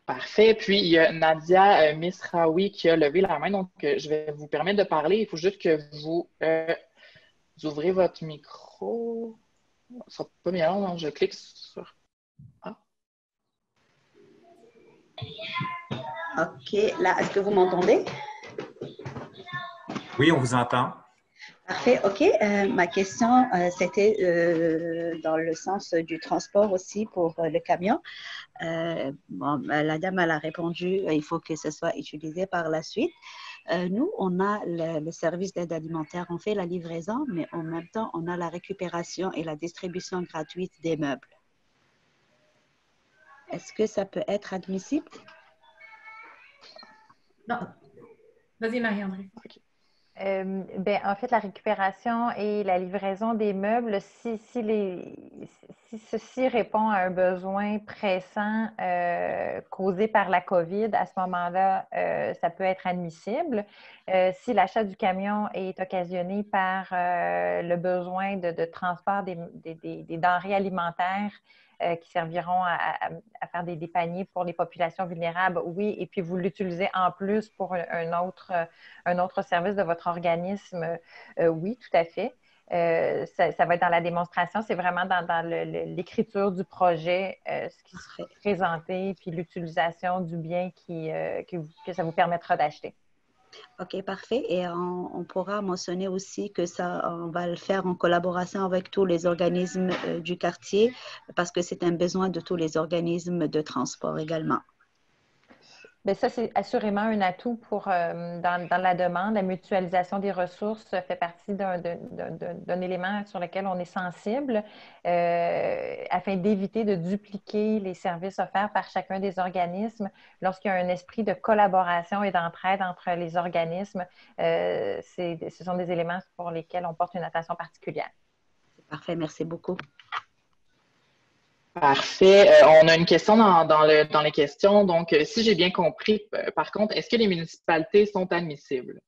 Parfait. Puis, il y a Nadia Misraoui qui a levé la main. Donc, je vais vous permettre de parler. Il faut juste que vous ouvrez votre micro. Ça sera pas bien long, donc je clique sur... Ah. OK. Là, est-ce que vous m'entendez? Oui, on vous entend. Parfait. OK. Ma question, c'était dans le sens du transport aussi pour le camion. La dame, elle a répondu, il faut que ce soit utilisé par la suite. Nous, on a le service d'aide alimentaire, on fait la livraison, mais en même temps, on a la récupération et la distribution gratuite des meubles. Est-ce que ça peut être admissible? Non. Vas-y, Marie-André. Okay. En fait, la récupération et la livraison des meubles, si ceci répond à un besoin pressant causé par la COVID, à ce moment-là, ça peut être admissible. Si l'achat du camion est occasionné par le besoin de transport des denrées alimentaires, qui serviront à faire des paniers pour les populations vulnérables, oui, et puis vous l'utilisez en plus pour un autre service de votre organisme, oui, tout à fait. Ça va être dans la démonstration, c'est vraiment dans l'écriture du projet, ce qui serait présenté, puis l'utilisation du bien que ça vous permettra d'acheter. OK, parfait. Et on pourra mentionner aussi que on va le faire en collaboration avec tous les organismes du quartier parce que c'est un besoin de tous les organismes de transport également. Bien, ça, c'est assurément un atout pour, dans la demande. La mutualisation des ressources fait partie d'un élément sur lequel on est sensible afin d'éviter de dupliquer les services offerts par chacun des organismes. Lorsqu'il y a un esprit de collaboration et d'entraide entre les organismes, ce sont des éléments pour lesquels on porte une attention particulière. Parfait, merci beaucoup. Parfait. On a une question dans les questions. Donc, si j'ai bien compris, par contre, est-ce que les municipalités sont admissibles?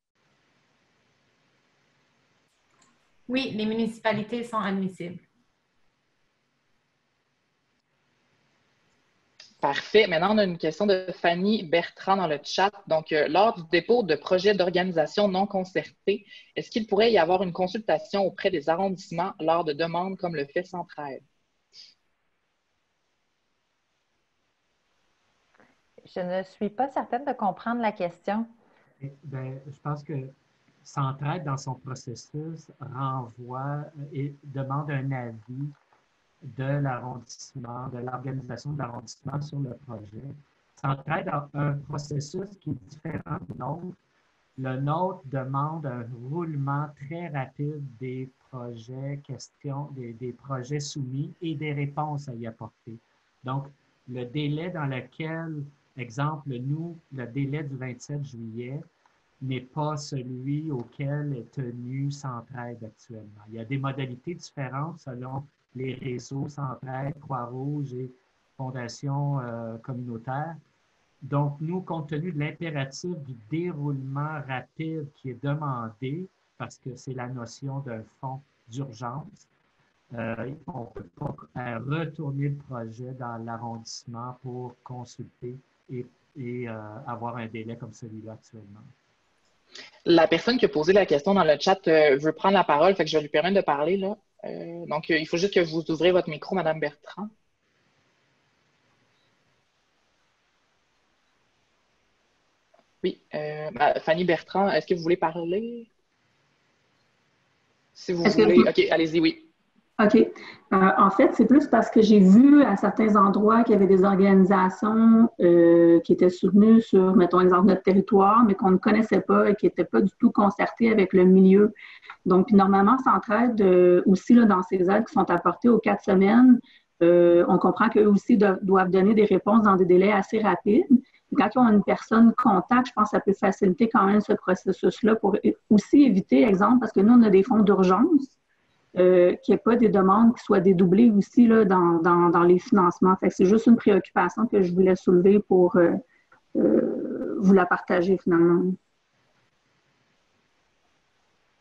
Oui, les municipalités sont admissibles. Parfait. Maintenant, on a une question de Fanny Bertrand dans le chat. Donc, lors du dépôt de projets d'organisation non concertés, est-ce qu'il pourrait y avoir une consultation auprès des arrondissements lors de demandes comme le fait Centraide? Je ne suis pas certaine de comprendre la question. Bien, je pense que Centraide, dans son processus, renvoie et demande un avis de l'arrondissement, de l'organisation de l'arrondissement sur le projet. Centraide a un processus qui est différent du nôtre. Le nôtre demande un roulement très rapide des projets, des projets soumis et des réponses à y apporter. Donc, le délai dans lequel, exemple, nous, le délai du 27 juillet n'est pas celui auquel est tenu Centraide actuellement. Il y a des modalités différentes selon les réseaux Centraide, Croix-Rouge et Fondation communautaire. Donc, nous, compte tenu de l'impératif du déroulement rapide qui est demandé, parce que c'est la notion d'un fonds d'urgence, on ne peut pas retourner le projet dans l'arrondissement pour consulter et avoir un délai comme celui-là actuellement. La personne qui a posé la question dans le chat veut prendre la parole, fait que je vais lui permettre de parler, là. Donc, il faut juste que vous ouvrez votre micro, Madame Bertrand. Oui, Fanny Bertrand, est-ce que vous voulez parler? Si vous voulez. OK, allez-y, oui. OK. En fait, c'est plus parce que j'ai vu à certains endroits qu'il y avait des organisations qui étaient soutenues sur, mettons, exemple, notre territoire, mais qu'on ne connaissait pas et qui n'étaient pas du tout concertées avec le milieu. Donc, normalement, Centraide, aussi, là, dans ces aides qui sont apportées aux 4 semaines, on comprend qu'eux aussi doivent donner des réponses dans des délais assez rapides. Quand ils ont une personne contact, je pense que ça peut faciliter quand même ce processus-là pour aussi éviter, exemple, parce que nous, on a des fonds d'urgence, qu'il n'y ait pas des demandes qui soient dédoublées aussi là, dans les financements. C'est juste une préoccupation que je voulais soulever pour vous la partager finalement.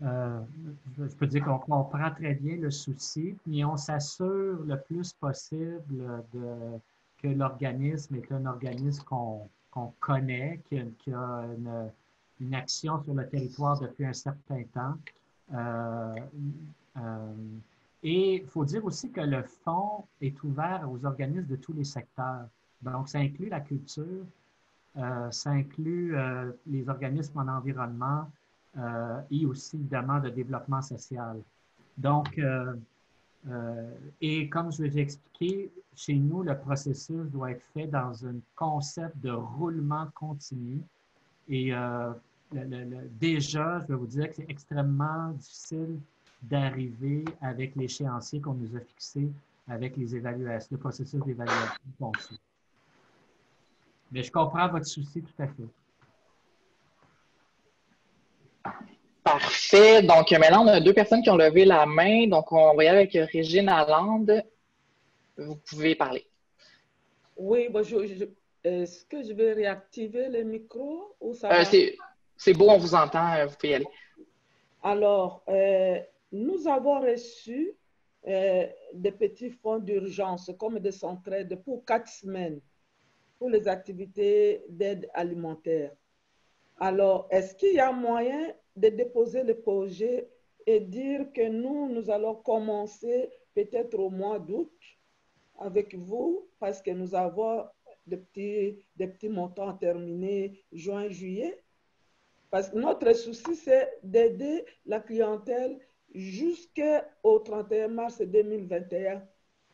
Je peux dire qu'on comprend très bien le souci, mais on s'assure le plus possible que l'organisme est un organisme qu'on connaît, qui a une action sur le territoire depuis un certain temps. Et il faut dire aussi que le fonds est ouvert aux organismes de tous les secteurs. Donc, ça inclut la culture, ça inclut les organismes en environnement et aussi, évidemment, de développement social. Donc, et comme je vous ai expliqué, chez nous, le processus doit être fait dans un concept de roulement continu. Et déjà, je vais vous dire que c'est extrêmement difficile d'arriver avec l'échéancier qu'on nous a fixé avec les évaluations, le processus d'évaluation qu'on suit. Mais je comprends votre souci tout à fait. Parfait. Donc, maintenant, on a 2 personnes qui ont levé la main. Donc, on va y aller avec Régine Lalande. Vous pouvez parler. Oui, bonjour. Est-ce que je vais réactiver le micro ou ça va? C'est beau, on vous entend. Vous pouvez y aller. Alors, nous avons reçu des petits fonds d'urgence comme des Centraides pour 4 semaines pour les activités d'aide alimentaire. Alors, est-ce qu'il y a moyen de déposer le projet et dire que nous allons commencer peut-être au mois d'août avec vous parce que nous avons des petits montants terminés juin, juillet? Parce que notre souci, c'est d'aider la clientèle jusqu'au 31 mars 2021.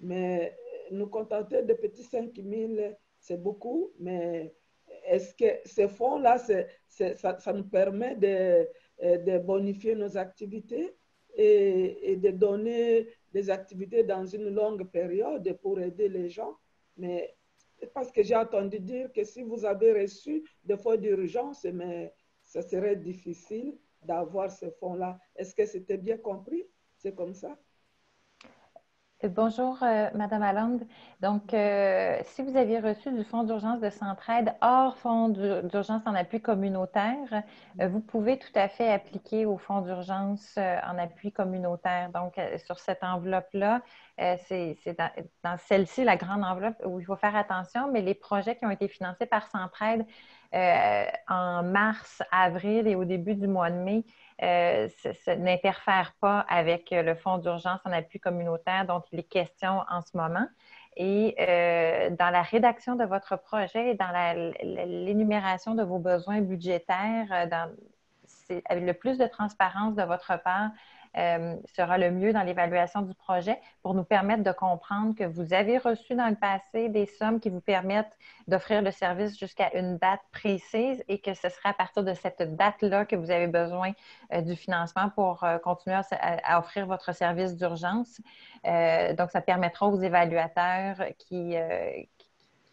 Mais nous contenter de petits 5 000, c'est beaucoup. Mais est-ce que ces fonds-là, ça nous permet de bonifier nos activités et de donner des activités dans une longue période pour aider les gens? Mais parce que j'ai entendu dire que si vous avez reçu des fonds d'urgence, mais ça serait difficile d'avoir ces fonds-là. Est-ce que c'était bien compris? C'est comme ça? Bonjour, Madame Lalonde. Donc, si vous aviez reçu du Fonds d'urgence de Centraide hors Fonds d'urgence en appui communautaire, vous pouvez tout à fait appliquer au Fonds d'urgence en appui communautaire. Donc, sur cette enveloppe-là, c'est dans celle-ci, la grande enveloppe, où il faut faire attention, mais les projets qui ont été financés par Centraide en mars, avril et au début du mois de mai, ça n'interfère pas avec le Fonds d'urgence en appui communautaire dont il est question en ce moment. Et dans la rédaction de votre projet et dans l'énumération de vos besoins budgétaires, avec le plus de transparence de votre part, sera le mieux dans l'évaluation du projet pour nous permettre de comprendre que vous avez reçu dans le passé des sommes qui vous permettent d'offrir le service jusqu'à une date précise et que ce sera à partir de cette date-là que vous avez besoin du financement pour continuer à offrir votre service d'urgence. Donc, ça permettra aux évaluateurs qui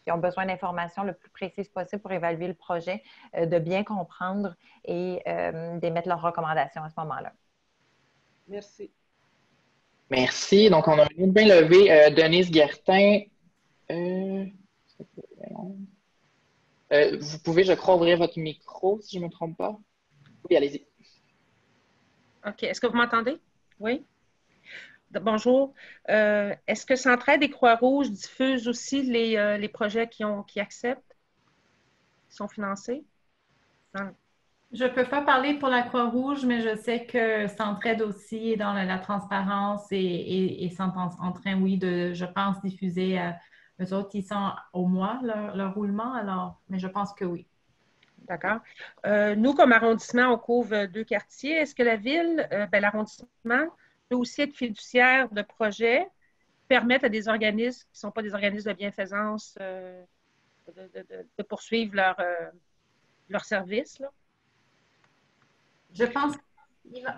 ont besoin d'informations le plus précises possible pour évaluer le projet, de bien comprendre et d'émettre leurs recommandations à ce moment-là. Merci. Merci. Donc, on a une main levée. Denise Guertin. Vous pouvez, je crois, ouvrir votre micro, si je ne me trompe pas. Oui, allez-y. OK. Est-ce que vous m'entendez? Oui. Bonjour. Est-ce que Centraide et Croix-Rouge diffusent aussi les projets qui acceptent, qui sont financés? Je ne peux pas parler pour la Croix-Rouge, mais je sais que Centraide aussi est dans la transparence et sont en train, oui, de, je pense, diffuser. Eux autres, ils sont au mois, leur roulement, alors, mais je pense que oui. D'accord. Nous, comme arrondissement, on couvre 2 quartiers. Est-ce que la ville, l'arrondissement, peut aussi être fiduciaire de projets, permettre à des organismes qui ne sont pas des organismes de bienfaisance de poursuivre leur service, là? Je pense,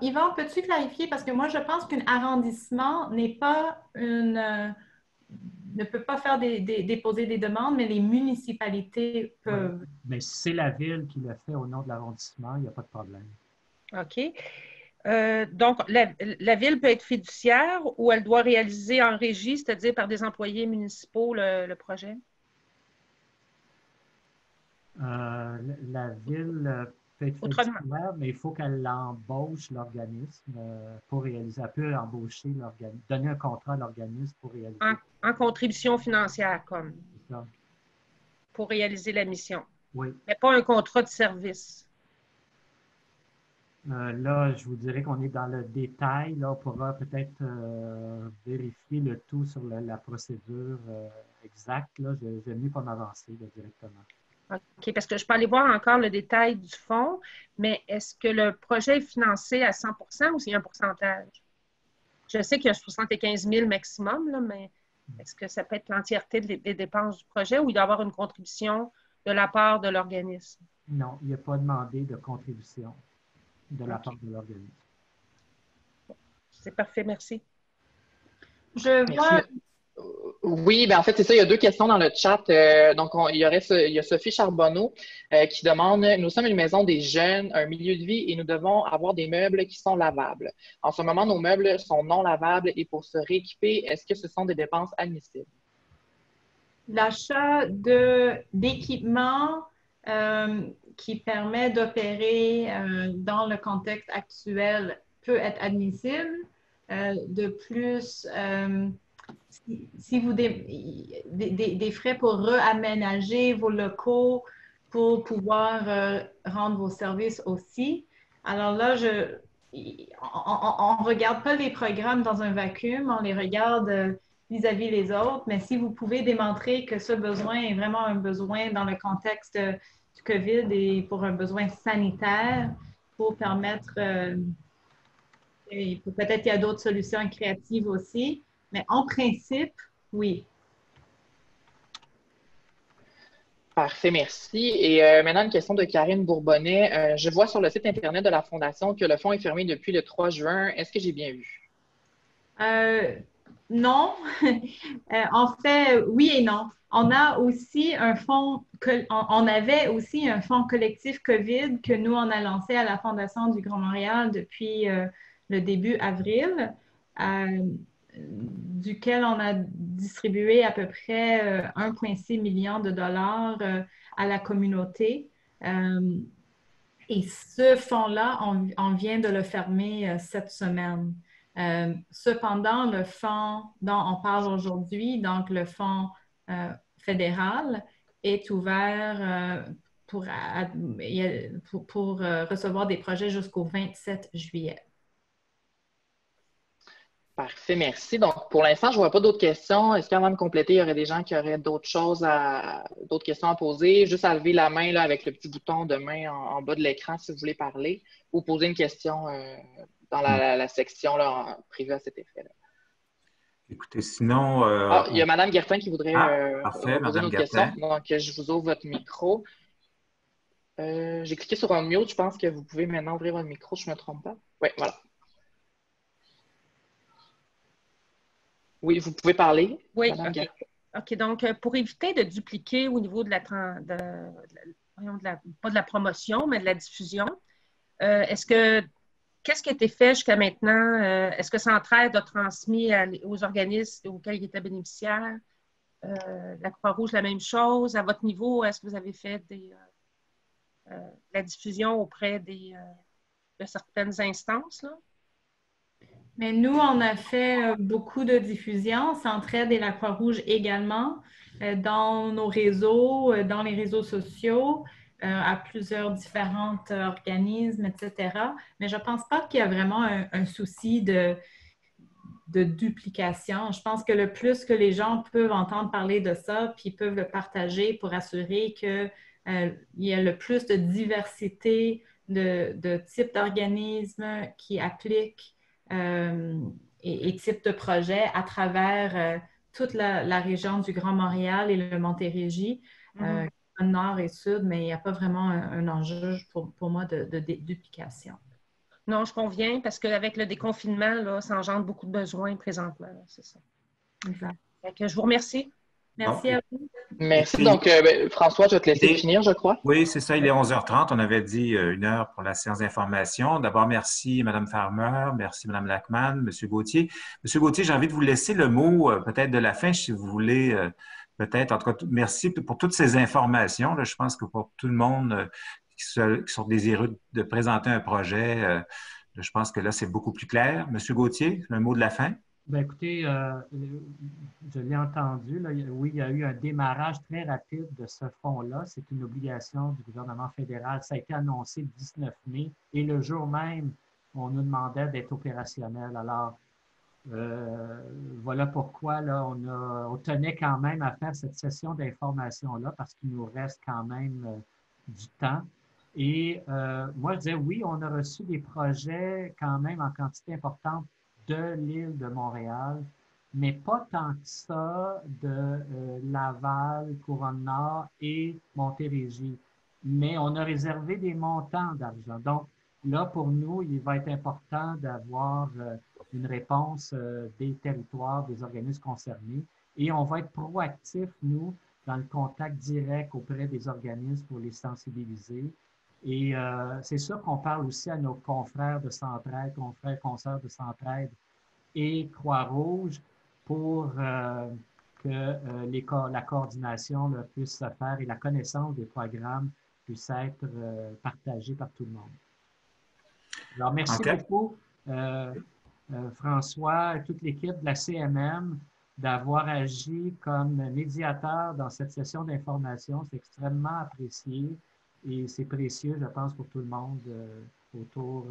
Yvan, peux-tu clarifier? Parce que moi, je pense qu'un arrondissement n'est pas ne peut pas faire déposer des demandes, mais les municipalités peuvent. Oui. Mais si c'est la ville qui le fait au nom de l'arrondissement, il n'y a pas de problème. OK. Donc, la ville peut être fiduciaire ou elle doit réaliser en régie, c'est-à-dire par des employés municipaux, le projet? La ville peut être fiduciaire, mais il faut qu'elle embauche l'organisme pour réaliser. Elle peut embaucher l'organisme, donner un contrat à l'organisme pour réaliser. En contribution financière, comme. C'est ça. Pour réaliser la mission. Oui. Mais pas un contrat de service. Là, je vous dirais qu'on est dans le détail. Là, on pourra peut-être vérifier le tout sur la procédure exacte. Là, j'aime mieux pas m'avancer directement. OK, parce que je peux aller voir encore le détail du fonds, mais est-ce que le projet est financé à 100% ou c'est un pourcentage? Je sais qu'il y a 75 000 maximum, là, mais est-ce que ça peut être l'entièreté des dépenses du projet ou il doit y avoir une contribution de la part de l'organisme? Non, il n'y a pas demandé de contribution de la part de l'organisme. C'est parfait, merci. Je vois... Oui, ben en fait, c'est ça. Il y a 2 questions dans le chat. Donc, il y a Sophie Charbonneau qui demande « Nous sommes une maison des jeunes, un milieu de vie et nous devons avoir des meubles qui sont lavables. En ce moment, nos meubles sont non lavables et pour se rééquiper, est-ce que ce sont des dépenses admissibles? » L'achat d'équipements qui permet d'opérer dans le contexte actuel peut être admissible. De plus, si vous des frais pour réaménager vos locaux pour pouvoir rendre vos services aussi. Alors là, on ne regarde pas les programmes dans un vacuum, on les regarde vis-à-vis les autres, mais si vous pouvez démontrer que ce besoin est vraiment un besoin dans le contexte du COVID et pour un besoin sanitaire, pour permettre, peut-être qu'il y a d'autres solutions créatives aussi, mais en principe, oui. Parfait, merci. Et maintenant, une question de Karine Bourbonnais. Je vois sur le site Internet de la Fondation que le fonds est fermé depuis le 3 juin. Est-ce que j'ai bien vu? Non. En fait, oui et non. On a aussi un fonds, on avait aussi un fonds collectif COVID que nous, on a lancé à la Fondation du Grand Montréal depuis le début avril. duquel on a distribué à peu près 1,6 million de dollars à la communauté. Et ce fonds-là, on vient de le fermer cette semaine. Cependant, le fonds dont on parle aujourd'hui, donc le fonds fédéral, est ouvert pour recevoir des projets jusqu'au 27 juillet. Parfait, merci. Donc, pour l'instant, je ne vois pas d'autres questions. Est-ce qu'avant de compléter, il y aurait des gens qui auraient d'autres questions à poser? Juste à lever la main là, avec le petit bouton de main en bas de l'écran si vous voulez parler ou poser une question dans la section là, prévue à cet effet-là. Écoutez, sinon... il y a Mme Guertin qui voudrait parfait, poser une autre question. Donc, je vous ouvre votre micro. J'ai cliqué sur Unmute. Je pense que vous pouvez maintenant ouvrir votre micro, je ne me trompe pas. Oui, voilà. Oui, vous pouvez parler. Oui, OK. Donc, pour éviter de dupliquer au niveau de pas de la promotion, mais de la diffusion, qu'est-ce qui a été fait jusqu'à maintenant? Est-ce que Centraide a transmis aux organismes auxquels il était bénéficiaire? La Croix-Rouge, la même chose. À votre niveau, est-ce que vous avez fait la diffusion auprès de certaines instances, là? Mais nous, on a fait beaucoup de diffusion, Centraide et la Croix-Rouge également, dans nos réseaux, dans les réseaux sociaux, à plusieurs différents organismes, etc. Mais je ne pense pas qu'il y a vraiment un souci de duplication. Je pense que le plus que les gens peuvent entendre parler de ça, puis peuvent le partager pour assurer qu'il y a le plus de diversité de types d'organismes qui appliquent et types de projets à travers toute la région du Grand Montréal et le Montérégie, nord et sud, mais il n'y a pas vraiment un enjeu pour moi de duplication. Non, je conviens parce qu'avec le déconfinement, là, ça engendre beaucoup de besoins présentement. C'est ça. Exact. Donc, je vous remercie. Merci à vous. Merci. Donc, François, je vais te laisser finir, je crois. Oui, c'est ça. Il est 11h30. On avait dit 1 heure pour la séance d'information. D'abord, merci Mme Farmer, merci Mme Lachman, M. Gauthier. M. Gauthier, j'ai envie de vous laisser le mot peut-être de la fin, si vous voulez. Peut-être, en tout cas, merci pour toutes ces informations. Là, je pense que pour tout le monde qui sont désireux de présenter un projet, je pense que là, c'est beaucoup plus clair. M. Gauthier, un mot de la fin? Bien, écoutez, je l'ai entendu. Là, oui, il y a eu un démarrage très rapide de ce fonds-là. C'est une obligation du gouvernement fédéral. Ça a été annoncé le 19 mai et le jour même, on nous demandait d'être opérationnel. Alors, voilà pourquoi là, on tenait quand même à faire cette session d'information-là parce qu'il nous reste quand même du temps. Et moi, je disais, oui, on a reçu des projets quand même en quantité importante de l'île de Montréal, mais pas tant que ça de Laval, Couronne-Nord et Montérégie. Mais on a réservé des montants d'argent. Donc, là, pour nous, il va être important d'avoir une réponse des territoires, des organismes concernés. Et on va être proactifs, nous, dans le contact direct auprès des organismes pour les sensibiliser. Et c'est sûr qu'on parle aussi à nos confrères de Centraide, confrères, consoeurs de Centraide et Croix-Rouge pour que la coordination là, puisse se faire et la connaissance des programmes puisse être partagée par tout le monde. Alors, merci beaucoup, François et toute l'équipe de la CMM d'avoir agi comme médiateur dans cette session d'information. C'est extrêmement apprécié. Et c'est précieux, je pense, pour tout le monde autour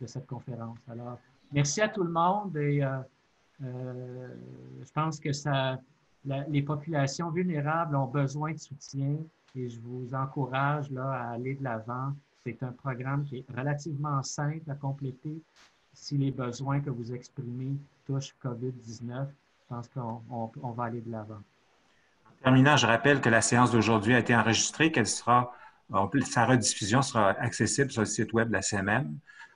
de cette conférence. Alors, merci à tout le monde et je pense que les populations vulnérables ont besoin de soutien et je vous encourage là, à aller de l'avant. C'est un programme qui est relativement simple à compléter. Si les besoins que vous exprimez touchent COVID-19, je pense qu'on va aller de l'avant. En terminant, je rappelle que la séance d'aujourd'hui a été enregistrée, sa rediffusion sera accessible sur le site web de la CMM.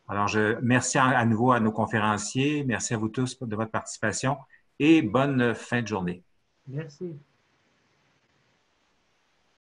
Alors, merci à nouveau à nos conférenciers. Merci à vous tous de votre participation et bonne fin de journée. Merci.